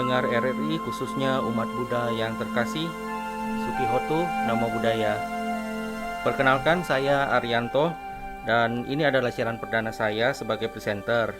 pendengar RRI, khususnya umat Buddha yang terkasih, Sukihoto, Namo Buddhaya. Perkenalkan, saya Arianto, dan ini adalah siaran perdana saya sebagai presenter.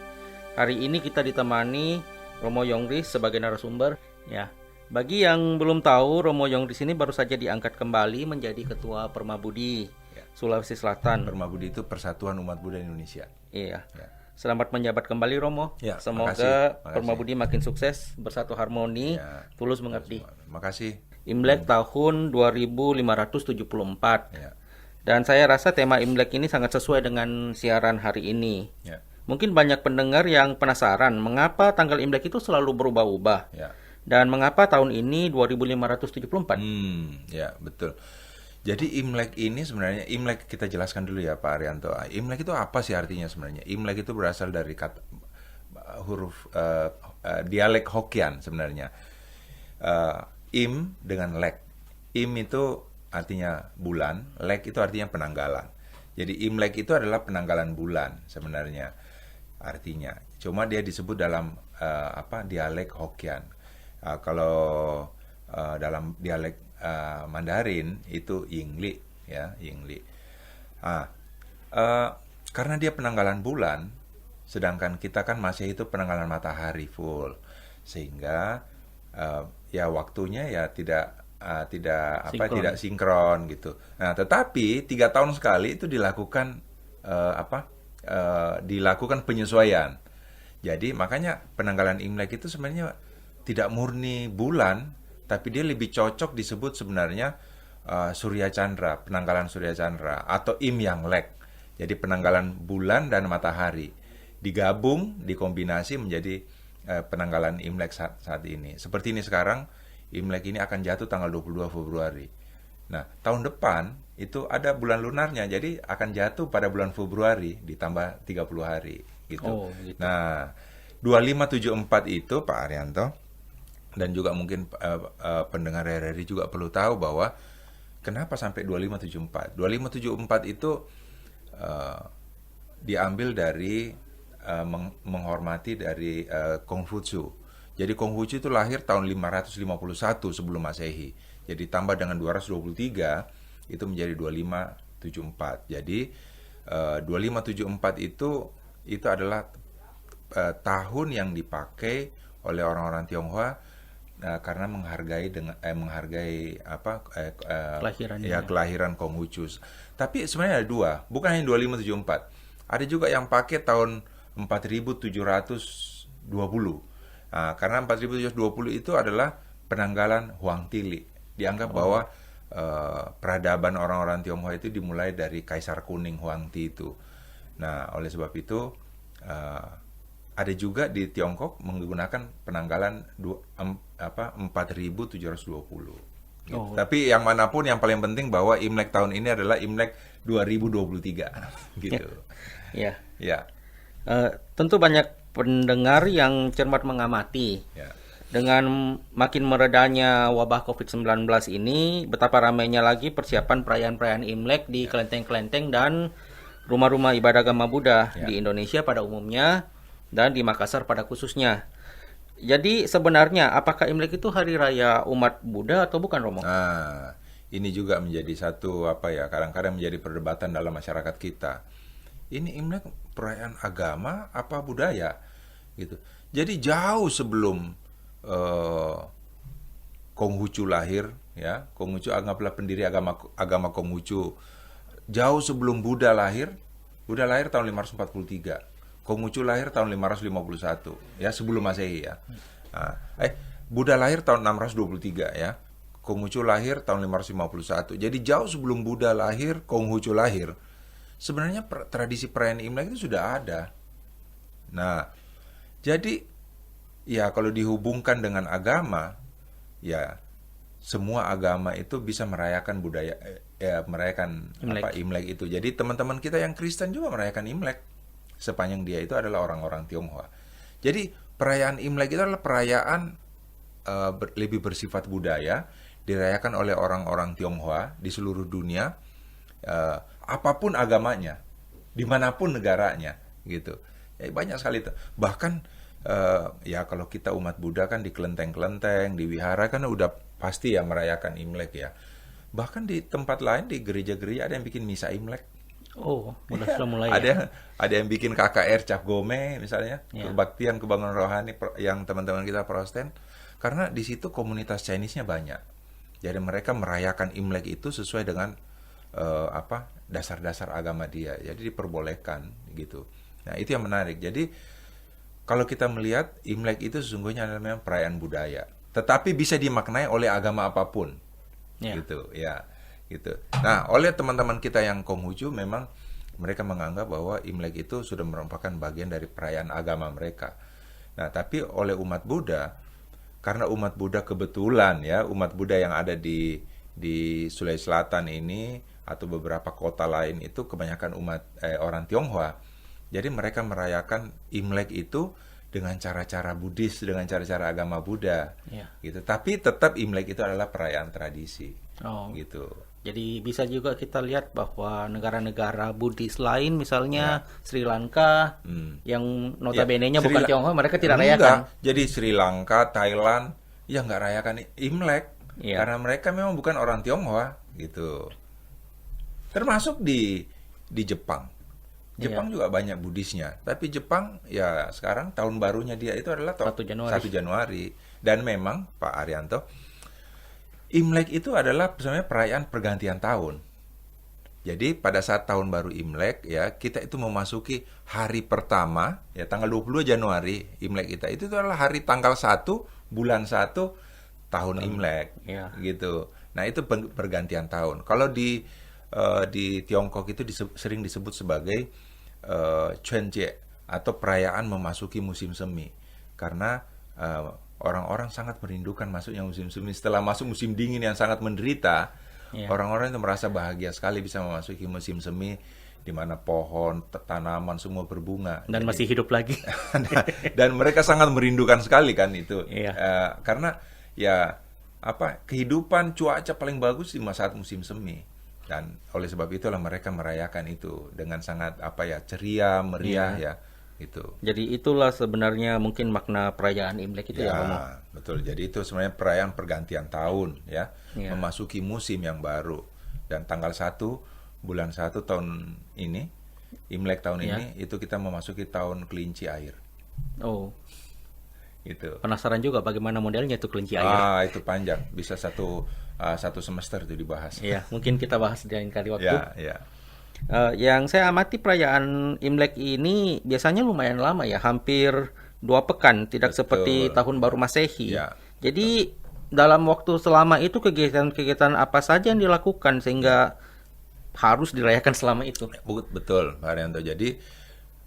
Hari ini kita ditemani Romo Yongris sebagai narasumber. Ya, bagi yang belum tahu, Romo Yongris ini baru saja diangkat kembali menjadi Ketua Permabudi Sulawesi Selatan. Permabudi itu Persatuan Umat Buddha Indonesia. Iya. Ya. Selamat menjabat kembali, Romo. Ya, Semoga makasih. Permabudi makin sukses, bersatu harmoni, Ya. tulus mengabdi. Makasih. Imlek tahun 2574. Ya. Dan saya rasa tema Imlek ini sangat sesuai dengan siaran hari ini. Ya. Mungkin banyak pendengar yang penasaran mengapa tanggal Imlek itu selalu berubah-ubah. Ya. Dan mengapa tahun ini 2574? Ya, betul. Jadi Imlek ini sebenarnya, Imlek kita jelaskan dulu ya Pak Arianto. Imlek itu apa sih artinya sebenarnya? Imlek itu berasal dari kata huruf dialek Hokkien sebenarnya. Im dengan lek. Im itu artinya bulan, lek itu artinya penanggalan. Jadi Imlek itu adalah penanggalan bulan sebenarnya artinya. Cuma dia disebut dalam dialek Hokkien. Kalau dalam dialek Mandarin itu Yingli ya, Yingli. Karena dia penanggalan bulan, sedangkan kita kan masih itu penanggalan matahari full, sehingga ya waktunya ya tidak sinkron gitu. Nah, tetapi 3 tahun sekali itu dilakukan dilakukan penyesuaian. Jadi makanya penanggalan Imlek itu sebenarnya tidak murni bulan, tapi dia lebih cocok disebut sebenarnya Surya Chandra, penanggalan Surya Chandra atau Im Yang Lek. Jadi penanggalan bulan dan matahari digabung, dikombinasi menjadi penanggalan Imlek saat ini. Seperti ini sekarang, Imlek ini akan jatuh tanggal 22 Februari. Nah, tahun depan itu ada bulan lunarnya, jadi akan jatuh pada bulan Februari ditambah 30 hari gitu. Oh, gitu. Nah, 2574 itu Pak Arianto, dan juga mungkin pendengar RRI juga perlu tahu bahwa kenapa sampai 2574. 2574 itu diambil dari menghormati dari Konghucu. Jadi Konghucu itu lahir tahun 551 sebelum Masehi. Jadi tambah dengan 223 itu menjadi 2574. Jadi 2574 itu adalah tahun yang dipakai oleh orang-orang Tionghoa karena menghargai kelahiran Konghucu. Tapi sebenarnya ada dua, bukan hanya 2574. Ada juga yang pakai tahun 4720. Karena 4720 itu adalah penanggalan Huang Tili. Dianggap bahwa peradaban orang-orang Tionghoa itu dimulai dari Kaisar Kuning Huang Ti itu. Nah, oleh sebab itu ada juga di Tiongkok menggunakan penanggalan 4720 gitu. Tapi yang manapun yang paling penting bahwa Imlek tahun ini adalah Imlek 2023 gitu. Ya. Ya. Tentu banyak pendengar yang cermat mengamati. Ya. Dengan makin meredanya wabah COVID-19 ini, betapa ramainya lagi persiapan perayaan-perayaan Imlek di kelenteng-kelenteng dan rumah-rumah ibadah agama Buddha di Indonesia pada umumnya dan di Makassar pada khususnya. Jadi sebenarnya apakah Imlek itu hari raya umat Buddha atau bukan, Romo? Ini juga menjadi satu kadang-kadang menjadi perdebatan dalam masyarakat kita. Ini Imlek perayaan agama apa budaya gitu. Jadi jauh sebelum Konghucu lahir ya, Konghucu anggaplah pendiri agama Konghucu. Jauh sebelum Buddha lahir tahun 543. Konghucu lahir tahun 551 ya, sebelum Masehi ya. Buddha lahir tahun 623 ya. Konghucu lahir tahun 551. Jadi jauh sebelum Buddha lahir, Konghucu lahir. Sebenarnya tradisi perayaan Imlek itu sudah ada. Nah, jadi ya kalau dihubungkan dengan agama, ya semua agama itu bisa merayakan budaya merayakan Imlek itu. Jadi teman-teman kita yang Kristen juga merayakan Imlek sepanjang dia itu adalah orang-orang Tionghoa. Jadi perayaan Imlek itu adalah perayaan lebih bersifat budaya, dirayakan oleh orang-orang Tionghoa di seluruh dunia, apapun agamanya, dimanapun negaranya, gitu. Ya, banyak sekali. Bahkan Ya kalau kita umat Buddha kan di kelenteng-kelenteng, di wihara kan udah pasti ya merayakan Imlek ya. Bahkan di tempat lain di gereja-gereja ada yang bikin misa Imlek. Oh, udah Iya, sudah mulai ya. ada yang bikin KKR Cap Gome misalnya, Ya. kebaktian kebangunan rohani yang teman-teman kita Protestan, karena di situ komunitas Chinese-nya banyak. Jadi mereka merayakan Imlek itu sesuai dengan dasar-dasar agama dia. Jadi diperbolehkan gitu. Nah, itu yang menarik. Jadi kalau kita melihat Imlek itu sesungguhnya adalah memang perayaan budaya, tetapi bisa dimaknai oleh agama apapun. Ya. Gitu ya, gitu. Nah, oleh teman-teman kita yang Konghucu memang mereka menganggap bahwa Imlek itu sudah merupakan bagian dari perayaan agama mereka. Nah, tapi oleh umat Buddha, karena umat Buddha kebetulan ya, umat Buddha yang ada di Sulawesi Selatan ini atau beberapa kota lain itu kebanyakan orang Tionghoa. Jadi mereka merayakan Imlek itu dengan cara-cara Buddhis, dengan cara-cara agama Buddha, Ya. gitu. Tapi tetap Imlek itu adalah perayaan tradisi, Oh. gitu. Jadi bisa juga kita lihat bahwa negara-negara Buddhis lain, misalnya Sri Lanka, yang notabene-nya bukan Tionghoa, mereka tidak rayakan. Enggak. Jadi Sri Lanka, Thailand, ya nggak rayakan Imlek, Iya. karena mereka memang bukan orang Tionghoa, gitu. Termasuk di Jepang. Jepang juga banyak Buddhisnya, tapi Jepang ya sekarang tahun barunya dia itu adalah 1 Januari. 1 Januari. Dan memang Pak Arianto, Imlek itu adalah sebenarnya perayaan pergantian tahun. Jadi pada saat tahun baru Imlek ya, kita itu memasuki hari pertama ya, tanggal 22 Januari Imlek kita. Itu adalah hari tanggal 1 bulan 1 tahun Imlek, Ya. gitu. Nah, itu pergantian tahun. Kalau di Tiongkok itu sering disebut sebagai Chuanjie atau perayaan memasuki musim semi, karena orang-orang sangat merindukan masuknya musim semi. Setelah masuk musim dingin yang sangat menderita, Ya. orang-orang itu merasa bahagia sekali bisa memasuki musim semi di mana pohon, tanaman semua berbunga. Dan masih hidup lagi. Dan mereka sangat merindukan sekali kan itu. Iya. Karena ya kehidupan cuaca paling bagus di saat musim semi. Dan oleh sebab itulah mereka merayakan itu dengan sangat ceria, meriah ya, itu. Jadi itulah sebenarnya mungkin makna perayaan Imlek itu ya, Romo. Ya, betul. Jadi itu sebenarnya perayaan pergantian tahun ya, Ya. memasuki musim yang baru. Dan tanggal 1 bulan 1 tahun ini, Imlek tahun Ya. ini itu kita memasuki tahun kelinci air. Oh, Gitu. penasaran juga bagaimana modelnya itu kelinci air. Itu panjang, bisa satu semester itu dibahas. Iya, mungkin kita bahas di lain kali waktu. Ya. Yang saya amati perayaan Imlek ini biasanya lumayan lama ya, hampir 2 pekan, tidak Betul. seperti Tahun Baru Masehi. Ya, Jadi dalam waktu selama itu kegiatan-kegiatan apa saja yang dilakukan sehingga harus dirayakan selama itu? Betul, Pak Arianto. Jadi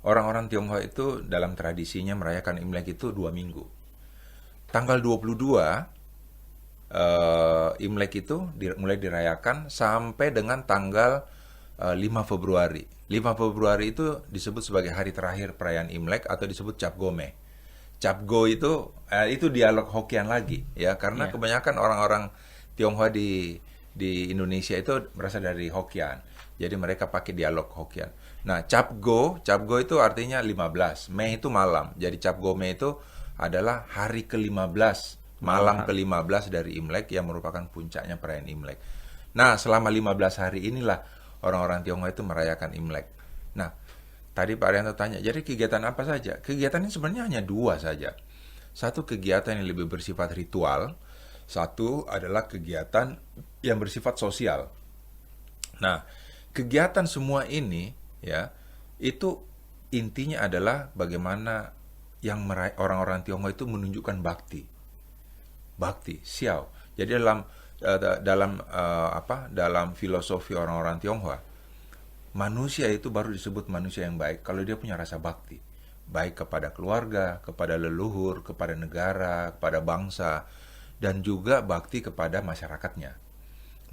orang-orang Tionghoa itu dalam tradisinya merayakan Imlek itu 2 minggu. Tanggal 22 Imlek itu mulai dirayakan sampai dengan tanggal 5 Februari. 5 Februari itu disebut sebagai hari terakhir perayaan Imlek atau disebut Cap Gome. Cap Go itu dialog Hokkien lagi ya, karena kebanyakan orang-orang Tionghoa di Indonesia itu berasal dari Hokkien. Jadi mereka pakai dialog Hokkien. Nah, Cap Go itu artinya 15. Mei itu malam. Jadi Cap Gome itu adalah hari ke-15, malam ke-15 dari Imlek yang merupakan puncaknya perayaan Imlek. Nah, selama 15 hari inilah orang-orang Tionghoa itu merayakan Imlek. Nah, tadi Pak Arianto tanya, jadi kegiatan apa saja? Kegiatan ini sebenarnya hanya 2 saja. Satu kegiatan yang lebih bersifat ritual, satu adalah kegiatan yang bersifat sosial. Nah, kegiatan semua ini ya, itu intinya adalah bagaimana yang orang-orang Tionghoa itu menunjukkan bakti, xiao. Jadi dalam filosofi orang-orang Tionghoa, manusia itu baru disebut manusia yang baik kalau dia punya rasa bakti, baik kepada keluarga, kepada leluhur, kepada negara, kepada bangsa, dan juga bakti kepada masyarakatnya.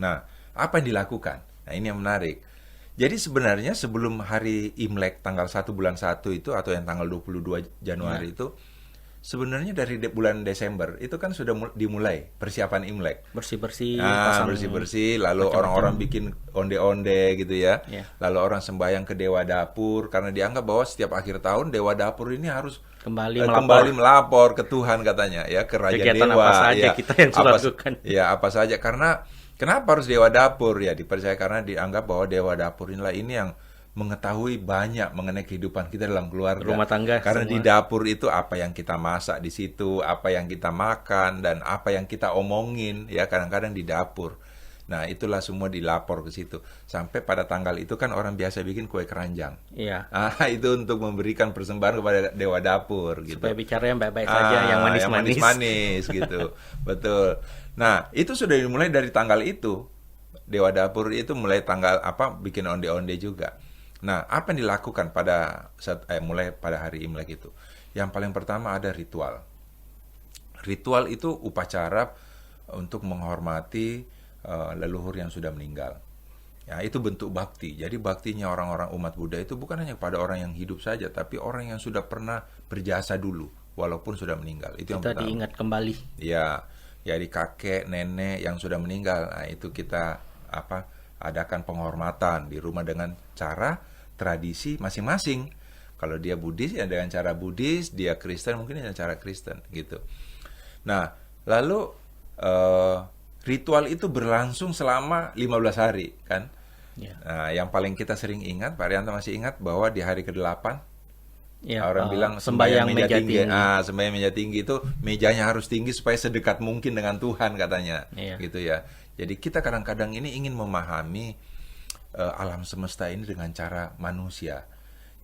Nah, apa yang dilakukan? Nah, ini yang menarik. Jadi sebenarnya sebelum hari Imlek tanggal 1 bulan 1 itu atau yang tanggal 22 Januari itu, sebenarnya dari bulan Desember itu kan sudah dimulai persiapan Imlek. Bersih-bersih, Nah, pasang bersih-bersih, lalu macam-macam. orang-orang bikin onde-onde gitu ya. Ya. Lalu orang sembahyang ke Dewa Dapur karena dianggap bahwa setiap akhir tahun Dewa Dapur ini harus Kembali kembali melapor ke Tuhan katanya ya, ke Raja kegiatan Dewa apa saja ya. kita yang Apa- lakukan. Ya, apa saja karena kenapa harus Dewa Dapur ya? Dipercaya karena dianggap bahwa Dewa Dapur inilah ini yang mengetahui banyak mengenai kehidupan kita dalam keluarga. Rumah tangga Karena semua. di dapur itu apa yang kita masak di situ, apa yang kita makan dan apa yang kita omongin ya kadang-kadang di dapur. Nah, itulah semua dilapor ke situ. Sampai pada tanggal itu kan orang biasa bikin kue keranjang. Iya. Itu untuk memberikan persembahan kepada Dewa Dapur gitu. Supaya bicara yang baik-baik saja, yang manis-manis. manis gitu. Betul. Nah, itu sudah dimulai dari tanggal itu. Dewa Dapur itu mulai tanggal bikin onde-onde juga. Nah, apa yang dilakukan mulai pada hari Imlek itu? Yang paling pertama ada ritual. Ritual itu upacara untuk menghormati leluhur yang sudah meninggal. Ya, itu bentuk bakti. Jadi baktinya orang-orang umat Buddha itu bukan hanya kepada orang yang hidup saja, tapi orang yang sudah pernah berjasa dulu, walaupun sudah meninggal. Itu yang Kita pertama. diingat kembali. Ya, jadi kakek, nenek yang sudah meninggal. Nah, itu kita adakan penghormatan di rumah dengan cara tradisi masing-masing. Kalau dia Buddhis ya dengan cara Buddhis, dia Kristen mungkin dengan cara Kristen gitu. Nah, lalu ritual itu berlangsung selama 15 hari kan. Ya. Nah, yang paling kita sering ingat, Pak Rianto masih ingat bahwa di hari ke-8 Ya, orang bilang sembahyang meja tinggi. Sembahyang meja tinggi itu mejanya harus tinggi supaya sedekat mungkin dengan Tuhan katanya. Iya. Gitu ya. Jadi kita kadang-kadang ini ingin memahami alam semesta ini dengan cara manusia.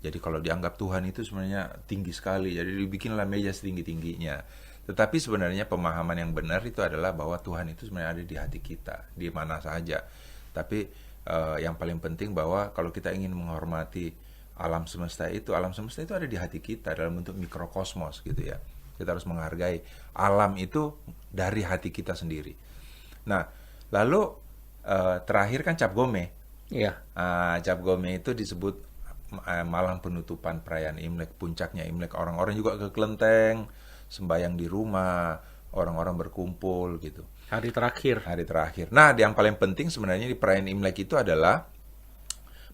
Jadi kalau dianggap Tuhan itu sebenarnya tinggi sekali, jadi dibikinlah meja setinggi-tingginya. Tetapi sebenarnya pemahaman yang benar itu adalah bahwa Tuhan itu sebenarnya ada di hati kita, di mana saja. Tapi yang paling penting bahwa kalau kita ingin menghormati alam semesta itu ada di hati kita dalam bentuk mikrokosmos gitu ya. Kita harus menghargai alam itu dari hati kita sendiri. Nah, lalu terakhir kan Cap Gome. Iya. Cap Gome itu disebut malam penutupan perayaan Imlek, puncaknya Imlek. Orang-orang juga ke kelenteng, sembahyang di rumah, orang-orang berkumpul gitu. Hari terakhir. Hari terakhir. Nah, yang paling penting sebenarnya di perayaan Imlek itu adalah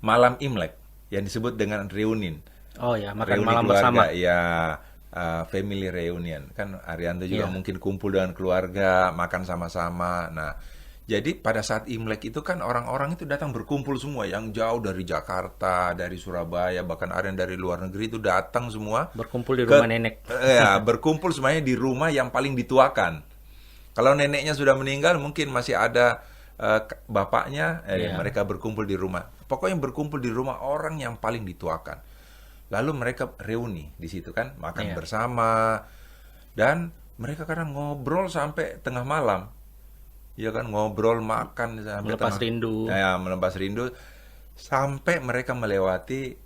malam Imlek yang disebut dengan reunion. Oh ya, makan Reuni malam keluarga, bersama. ya, family reunion. Kan Arianto juga Iya. mungkin kumpul dengan keluarga, makan sama-sama. Nah, jadi pada saat Imlek itu kan orang-orang itu datang berkumpul semua, yang jauh dari Jakarta, dari Surabaya, bahkan ada yang dari luar negeri itu datang semua. Berkumpul di rumah nenek. Ya, berkumpul semuanya di rumah yang paling dituakan. Kalau neneknya sudah meninggal, mungkin masih ada bapaknya, Iya. mereka berkumpul di rumah. Pokoknya berkumpul di rumah orang yang paling dituakan. Lalu mereka reuni di situ kan, makan Iya. bersama, dan mereka kadang ngobrol sampai tengah malam. Ya kan, ngobrol, makan sampai Melepas rindu. Ya, melepas rindu sampai mereka melewati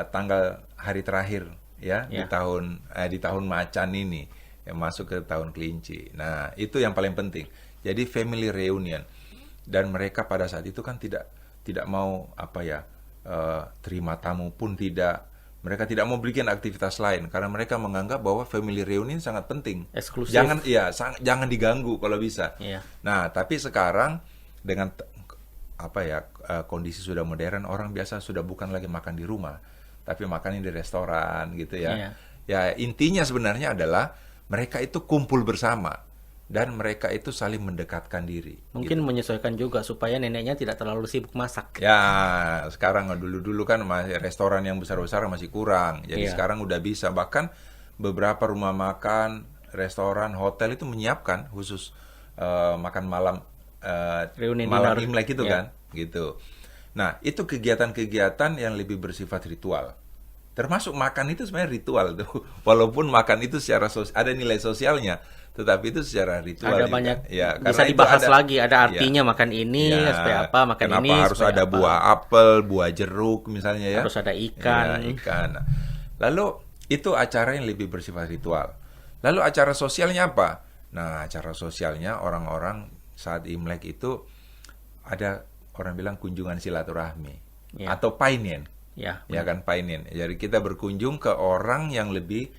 tanggal hari terakhir ya, Ya. di tahun macan ini yang masuk ke tahun kelinci. Nah, itu yang paling penting. Jadi family reunion. Dan mereka pada saat itu kan tidak mau terima tamu pun tidak. Mereka tidak mau bikin aktivitas lain karena mereka menganggap bahwa family reunion sangat penting. Eksklusif. Jangan diganggu kalau bisa. Iya. Nah, tapi sekarang dengan kondisi sudah modern, orang biasa sudah bukan lagi makan di rumah, tapi makan di restoran gitu ya. Iya. Ya, intinya sebenarnya adalah mereka itu kumpul bersama dan mereka itu saling mendekatkan diri. Mungkin menyesuaikan juga supaya neneknya tidak terlalu sibuk masak. Ya, sekarang dulu kan masih restoran yang besar-besar masih kurang. Jadi Iya. sekarang udah bisa. Bahkan beberapa rumah makan, restoran, hotel itu menyiapkan khusus makan malam Reunion malam dinner. Imlek itu Iya. kan, gitu. Nah, itu kegiatan-kegiatan yang lebih bersifat ritual. Termasuk makan itu sebenarnya ritual tuh. Walaupun makan itu secara ada nilai sosialnya, tetapi itu secara ritual Ada juga. banyak Ya, bisa karena itu dibahas lagi, ada artinya ya. makan ini Ya, supaya apa, makan kenapa ini harus supaya ada apa. buah apel, buah jeruk misalnya ya. Harus ada ikan. Ya, ikan. Lalu itu acara yang lebih bersifat ritual. Lalu acara sosialnya apa? Nah, acara sosialnya orang-orang saat Imlek itu ada orang bilang kunjungan silaturahmi Ya. atau painen. Ya, Ya kan, painen. Jadi kita berkunjung ke orang yang lebih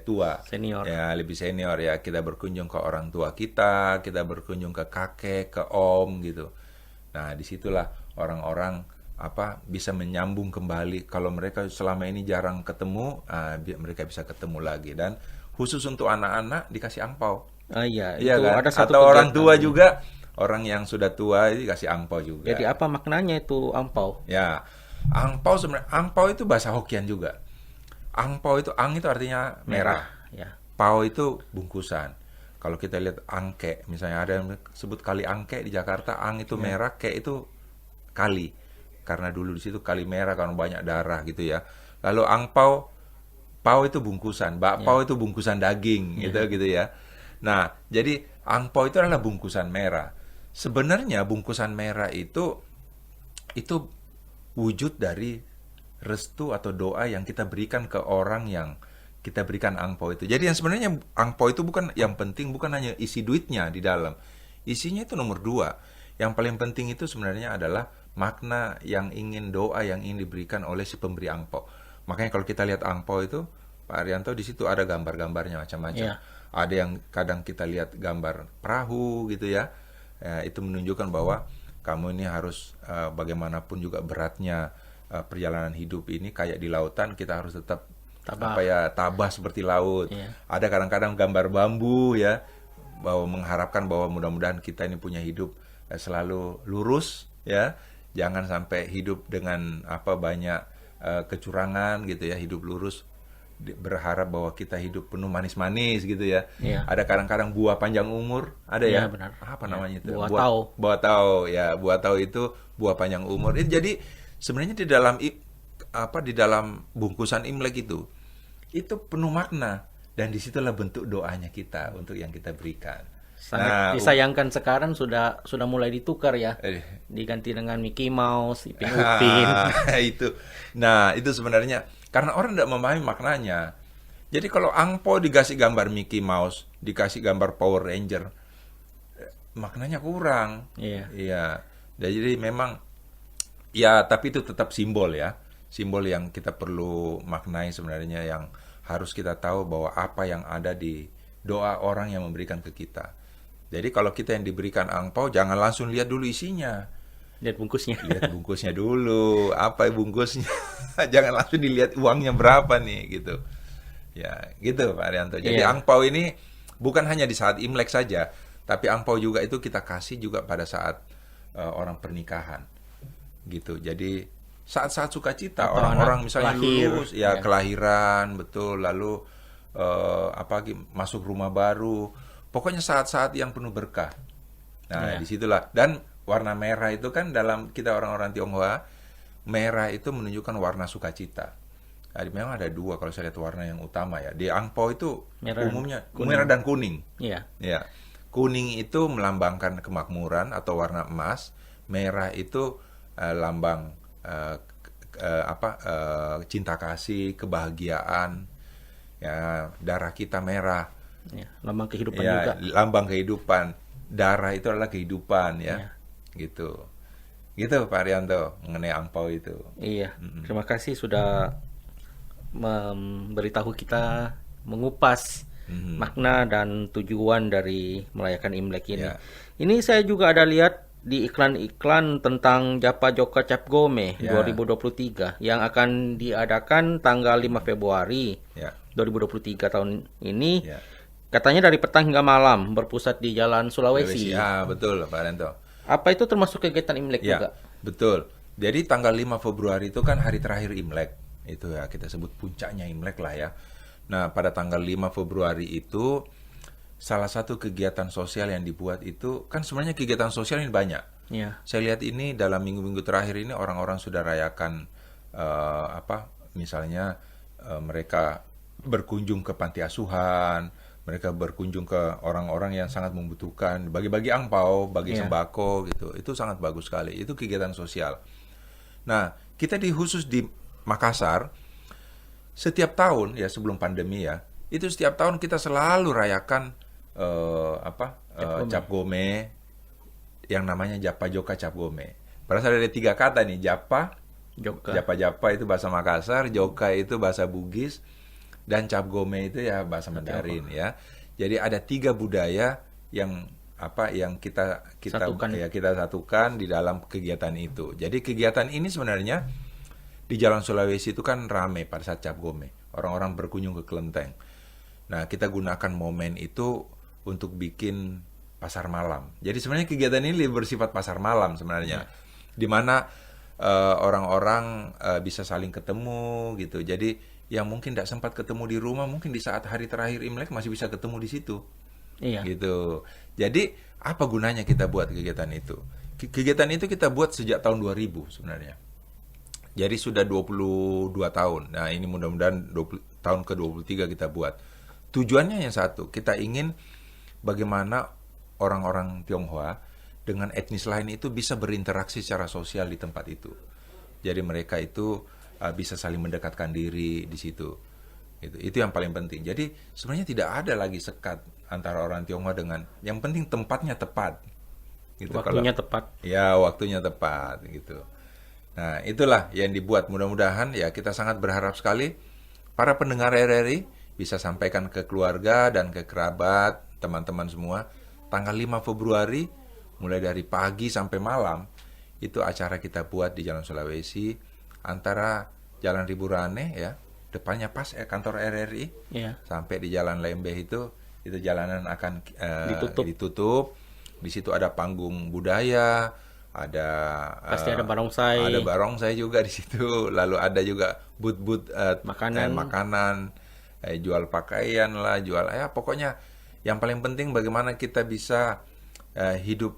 tua, Senior. ya lebih senior ya. Kita berkunjung ke orang tua kita berkunjung ke kakek, ke om gitu. Nah, disitulah orang-orang bisa menyambung kembali. Kalau mereka selama ini jarang ketemu, mereka bisa ketemu lagi. Dan khusus untuk anak-anak dikasih angpau. Iya, Iya itu kan? ada satu Atau orang kegiatan. tua juga, orang yang sudah tua itu dikasih angpau juga. Jadi apa maknanya itu angpau? Ya, angpau sebenarnya, angpau itu bahasa Hokian juga. Angpau itu, ang itu artinya merah. Ya. Pau itu bungkusan. Kalau kita lihat angke, misalnya ada yang sebut kali angke di Jakarta, ang itu merah, ke itu kali. Karena dulu di situ kali merah karena banyak darah gitu ya. Lalu angpau, pau itu bungkusan, bakpau itu bungkusan daging gitu ya. Nah, jadi angpau itu adalah bungkusan merah. Sebenarnya bungkusan merah itu wujud dari restu atau doa yang kita berikan ke orang yang kita berikan angpau itu. Jadi yang sebenarnya angpau itu bukan yang penting, bukan hanya isi duitnya di dalam. Isinya itu nomor 2. Yang paling penting itu sebenarnya adalah makna yang ingin, doa yang ingin diberikan oleh si pemberi angpau. Makanya kalau kita lihat angpau itu, Pak Arianto, di situ ada gambar-gambarnya macam-macam. Ada yang kadang kita lihat gambar perahu gitu ya. Itu menunjukkan bahwa kamu ini harus bagaimanapun juga beratnya perjalanan hidup ini, kayak di lautan kita harus tetap tabah seperti laut. Ada kadang-kadang gambar bambu ya, bahwa mengharapkan bahwa mudah-mudahan kita ini punya hidup selalu lurus ya. Jangan sampai hidup dengan banyak kecurangan gitu ya, hidup lurus. Berharap bahwa kita hidup penuh manis-manis gitu ya. Ada kadang-kadang buah panjang umur, ada ya. Benar. Apa namanya itu? Buah tau. Buah tau ya, buah tau itu buah panjang umur. Jadi sebenarnya di dalam bungkusan Imlek itu penuh makna, dan disitulah bentuk doanya kita untuk yang kita berikan. Sangat disayangkan sekarang sudah mulai ditukar ya, diganti dengan Mickey Mouse, Ipin Upin. Itu. Nah, itu sebenarnya karena orang tidak memahami maknanya. Jadi kalau angpau dikasih gambar Mickey Mouse, dikasih gambar Power Ranger, maknanya kurang. Iya. Jadi memang ya, tapi itu tetap simbol ya. Simbol yang kita perlu maknai sebenarnya, yang harus kita tahu bahwa apa yang ada di doa orang yang memberikan ke kita. Jadi kalau kita yang diberikan angpau, jangan langsung lihat dulu isinya. Lihat bungkusnya. Lihat bungkusnya dulu, apa bungkusnya. Jangan langsung dilihat uangnya berapa nih gitu. Ya, gitu Pak Arianto. Jadi angpau ini bukan hanya di saat Imlek saja, tapi angpau juga itu kita kasih juga pada saat orang pernikahan. Gitu. Jadi saat-saat sukacita, orang-orang misalnya lulus, kelahiran, betul, lalu masuk rumah baru. Pokoknya saat-saat yang penuh berkah. Nah, disitulah. Dan warna merah itu kan dalam kita orang-orang Tionghoa, merah itu menunjukkan warna sukacita. Jadi memang ada 2 kalau saya lihat warna yang utama ya. Di angpau itu umumnya merah dan kuning. Iya. Ya. Kuning itu melambangkan kemakmuran atau warna emas. Merah itu lambang cinta kasih, kebahagiaan. Ya, darah kita merah. Lambang kehidupan juga. Lambang kehidupan. Darah itu adalah kehidupan ya. Gitu Pak Arianto mengenai angpau itu. Iya. Terima kasih sudah memberitahu kita, mengupas makna dan tujuan dari merayakan Imlek ini. Ini saya juga ada lihat di iklan-iklan tentang Japa Joka Cap Gome 2023 yang akan diadakan tanggal 5 Februari 2023 tahun ini. Katanya dari petang hingga malam, berpusat di Jalan Sulawesi. Betul Pak Arianto. Apa itu termasuk kegiatan Imlek juga? Betul. Jadi tanggal 5 Februari itu kan hari terakhir Imlek. Itu ya, kita sebut puncaknya Imlek lah ya. Nah, pada tanggal 5 Februari itu salah satu kegiatan sosial yang dibuat itu, kan sebenarnya kegiatan sosial ini banyak. Saya lihat ini dalam minggu-minggu terakhir ini orang-orang sudah rayakan misalnya mereka berkunjung ke panti asuhan, mereka berkunjung ke orang-orang yang sangat membutuhkan, bagi-bagi angpau, bagi sembako gitu. Itu sangat bagus sekali. Itu kegiatan sosial. Nah, kita khusus di Makassar, setiap tahun ya sebelum pandemi ya, itu setiap tahun kita selalu rayakan Cap Gome yang namanya Japa Joka Cap Gome. Berasal dari 3 kata nih, Japa, Japa itu bahasa Makassar, Joka itu bahasa Bugis, dan Cap Gome itu ya bahasa Mandarin ya. Jadi ada 3 budaya yang kita Satukan. ya kita satukan di dalam kegiatan itu. Jadi kegiatan ini sebenarnya di Jalan Sulawesi itu kan ramai pada saat Cap Gome. Orang-orang berkunjung ke kelenteng. Nah, kita gunakan momen itu untuk bikin pasar malam. Jadi sebenarnya kegiatan ini lebih bersifat pasar malam sebenarnya. Di mana orang-orang bisa saling ketemu gitu. Jadi yang mungkin tidak sempat ketemu di rumah, mungkin di saat hari terakhir Imlek masih bisa ketemu di situ. Iya. Gitu. Jadi apa gunanya kita buat kegiatan itu? Kegiatan itu kita buat sejak tahun 2000 sebenarnya. Jadi sudah 22 tahun. Nah, ini mudah-mudahan tahun ke-23 kita buat. Tujuannya yang satu, kita ingin bagaimana orang-orang Tionghoa dengan etnis lain itu bisa berinteraksi secara sosial di tempat itu. Jadi mereka itu bisa saling mendekatkan diri di situ. Itu yang paling penting. Jadi sebenarnya tidak ada lagi sekat antara orang Tionghoa dengan, yang penting tempatnya tepat. Gitu. Waktunya tepat. Ya, waktunya tepat gitu. Nah, itulah yang dibuat. Mudah-mudahan ya kita sangat berharap sekali para pendengar RRI bisa sampaikan ke keluarga dan ke kerabat, teman-teman semua, tanggal 5 Februari mulai dari pagi sampai malam itu acara kita buat di Jalan Sulawesi antara Jalan Riburane ya, depannya pas kantor RRI, Iya. sampai di Jalan Lembeh itu jalanan akan ditutup. Di situ ada panggung budaya, ada Pasti ada barongsai. ada barongsai juga di situ. Lalu ada juga booth-booth makanan, jual pakaian lah, jual pokoknya yang paling penting bagaimana kita bisa hidup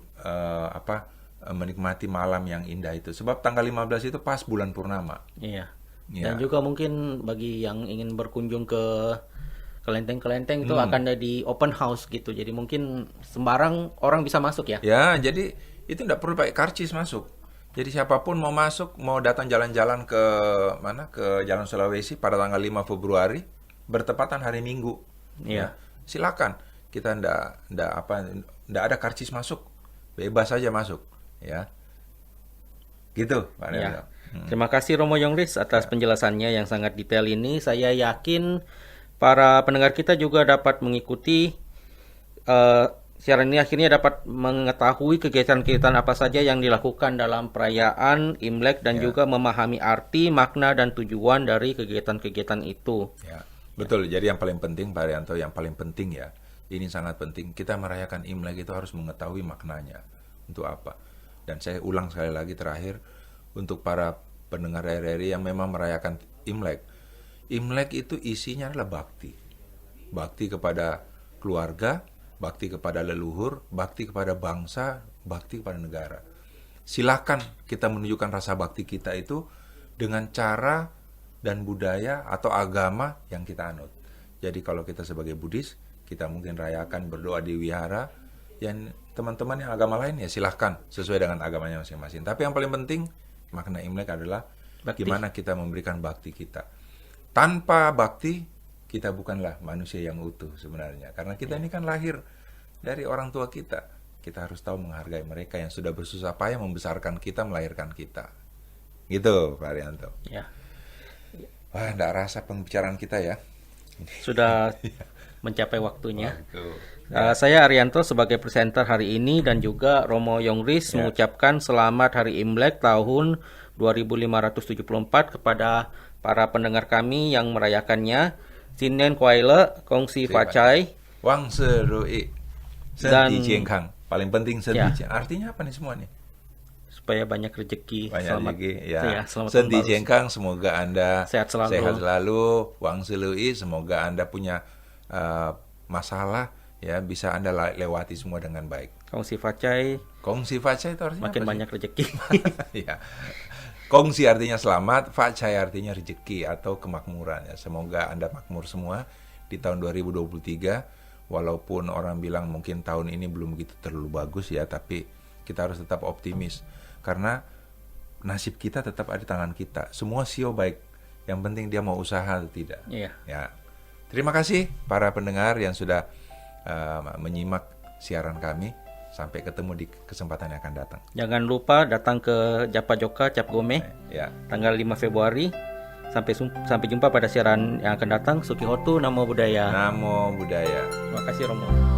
menikmati malam yang indah itu. Sebab tanggal 15 itu pas bulan purnama. Iya. Ya. Dan juga mungkin bagi yang ingin berkunjung ke kelenteng-kelenteng itu akan ada di open house gitu. Jadi mungkin sembarang orang bisa masuk ya. Ya, jadi itu tidak perlu pakai karcis masuk. Jadi siapapun mau masuk, mau datang jalan-jalan ke mana, ke Jalan Sulawesi pada tanggal 5 Februari, bertepatan hari Minggu. Iya. Silakan. Kita ndak ada karcis masuk. Bebas saja masuk, ya. Gitu, Pak Nel. Ya. Terima kasih Romo Yongris atas penjelasannya yang sangat detail ini. Saya yakin para pendengar kita juga dapat mengikuti siaran ini, akhirnya dapat mengetahui kegiatan-kegiatan apa saja yang dilakukan dalam perayaan Imlek dan juga memahami arti, makna, dan tujuan dari kegiatan-kegiatan itu. Ya, betul. Jadi yang paling penting Pak Arianto, yang paling penting ya, ini sangat penting. Kita merayakan Imlek itu harus mengetahui maknanya. Untuk apa? Dan saya ulang sekali lagi terakhir, untuk para pendengar RRI yang memang merayakan Imlek. Imlek itu isinya adalah bakti. Bakti kepada keluarga, bakti kepada leluhur, bakti kepada bangsa, bakti kepada negara. Silakan kita menunjukkan rasa bakti kita itu dengan cara dan budaya atau agama yang kita anut. Jadi kalau kita sebagai Buddhis, kita mungkin rayakan berdoa di wihara. Yang teman-teman yang agama lain ya silahkan sesuai dengan agamanya masing-masing. Tapi yang paling penting makna Imlek adalah Bakti. Gimana kita memberikan bakti kita. Tanpa bakti kita bukanlah manusia yang utuh sebenarnya. Karena kita ini kan lahir dari orang tua kita. Kita harus tahu menghargai mereka yang sudah bersusah payah membesarkan kita, melahirkan kita. Gitu Pak Arianto. Ya. Wah, enggak rasa pembicaraan kita ya. Sudah mencapai waktunya. Gitu. Saya Arianto sebagai presenter hari ini dan juga Romo Yongris mengucapkan selamat Hari Imlek tahun 2574 kepada para pendengar kami yang merayakannya. Sinen Kuaile, Kongsi Facai, Wang Serui, Dan- Senti Jiengkang. Paling penting Senti Ya. Jiengkang. Artinya apa nih semua nih? supaya banyak rezeki. Banyak Selamat, lagi ya. selamat Senti tahun baru. Jengkang, semoga Anda Sehat selalu. Wang Selui, semoga Anda punya masalah ya bisa Anda lewati semua dengan baik. Kongsi Facai, Kongsi Facai itu artinya makin apa sih? banyak rezeki. Ya. Kongsi artinya selamat, Facai artinya rezeki atau kemakmuran ya. Semoga Anda makmur semua di tahun 2023. Walaupun orang bilang mungkin tahun ini belum begitu terlalu bagus ya, tapi kita harus tetap optimis. Karena nasib kita tetap ada di tangan kita. Semua sio baik. Yang penting dia mau usaha atau tidak. Iya. Ya. Terima kasih para pendengar yang sudah menyimak siaran kami. Sampai ketemu di kesempatan yang akan datang. Jangan lupa datang ke Japa Joka Cap Gome Ya. tanggal 5 Februari Sampai jumpa pada siaran yang akan datang. Sukihotu, Namo Buddhaya. Namo Buddhaya. Terima kasih Romo.